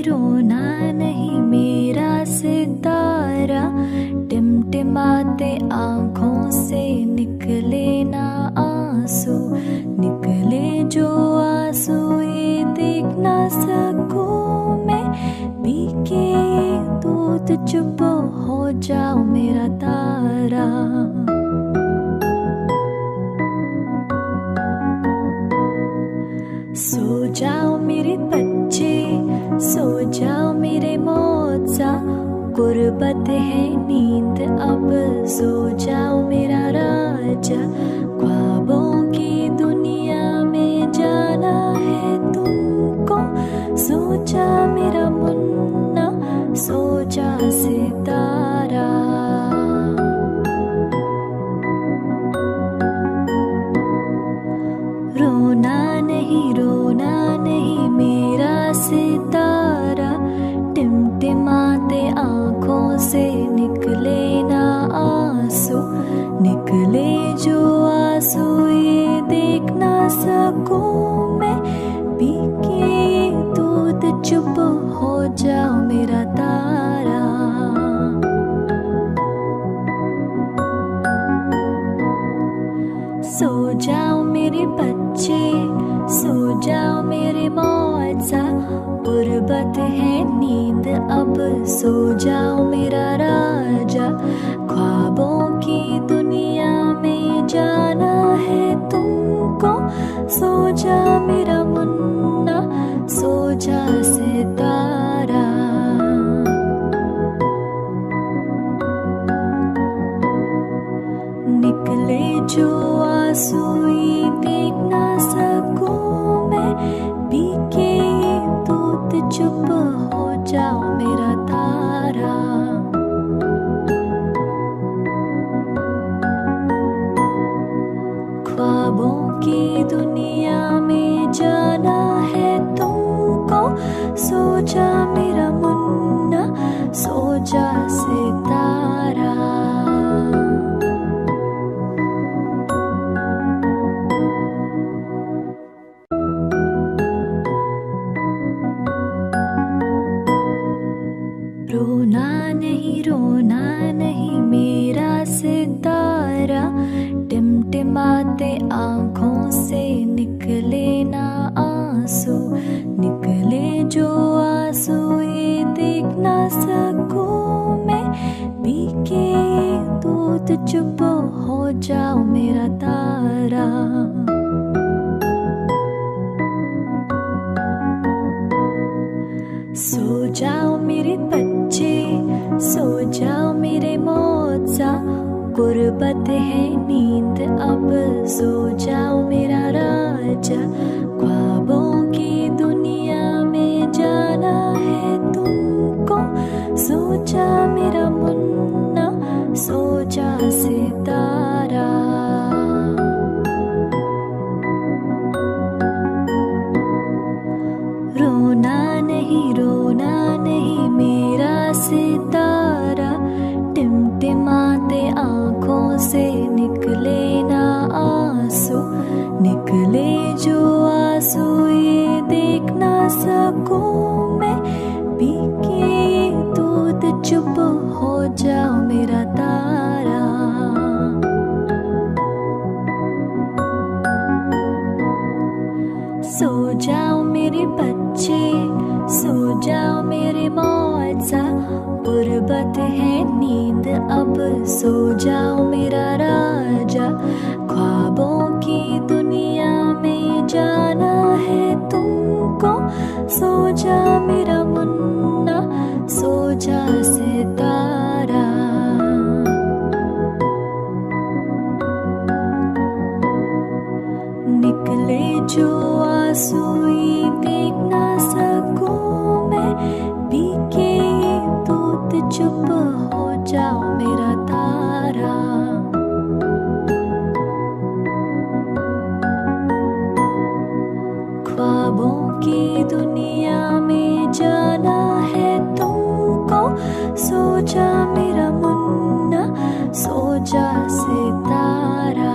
नहीं रोना नहीं मेरा सितारा, टिमटिमाते आँखों से निकले ना आंसू, निकले जो आंसू ये देख ना सकूं मैं, पी के ये दूध चुप हो जाओ मेरा तारा। सो जाओ मेरे बच्चे, सो जाओ मेरे मौजा, गुर्बत है नींद अब, सो जाओ मेरा राजा। ख्वाबों की दुनिया में जाना है तुमको, सो जा मेरा मुन्ना, सो जा सितारा। रोना नहीं मेरा सितारा, टिमटिमाते आँखों से निकले ना आंसू, निकले जो आंसू ये देख ना सकूं मैं, पी के ये दूध चुप हो जाओ मेरा तारा। सो जाओ मेरे बच्चे, सो जाओ मेरे मौजा, गुर्बत है नींद अब, सो जाओ मेरा राजा। ख्वाबों की दुनिया में जाना है तुमको, सो जा मेरा मुन्ना, सो जा सितारा। निकले जो आंसू ये देख ना सकूं मैं, पी के ये दूध चुप हो जाओ मेरा तारा। ख्वाबों की दुनिया में जाना है तुमको, सो जा मेरा मुन्ना, सो जा सितारा। रोना नहीं मेरा सितारा, टिमटिमाते आँखों से निकले ना आंसू, निकले जो आंसू ये देख ना सकूं मैं, पी के ये दूध चुप हो जाओ मेरा तारा। सो जाओ मेरे बच्चे, सो जाओ मेरे मौजा, गुर्बत है नींद अब, सो जाओ मेरा राजा। ख्वाबों की दुनिया में जाना है तुमको, सो जा मेरा मुन्ना, सो जा सितारा। रोना नहीं मेरा सितारा, टिमटिमाते आँखों से निकले ना आंसू, निकले जो आंसू ये देख ना सकूं मैं, पी के ये दूध चुप हो जाओ मेरा तारा। सो जाओ मेरे बच्चे, सो जाओ मेरे मौजा, गुर्बत है नींद अब, सो जाओ मेरा राजा। ख्वाबों की दुनिया में जाना है तुमको, सो जा मेरा मुन्ना, सो जा सितारा। निकले जो आंसू ये देख ना सकूं मैं, पी के ये दूध चुप हो जाओ मेरा तारा। ख्वाबों की दुनिया में जाना है तुमको, सो जा मेरा मुन्ना, सो जा सितारा।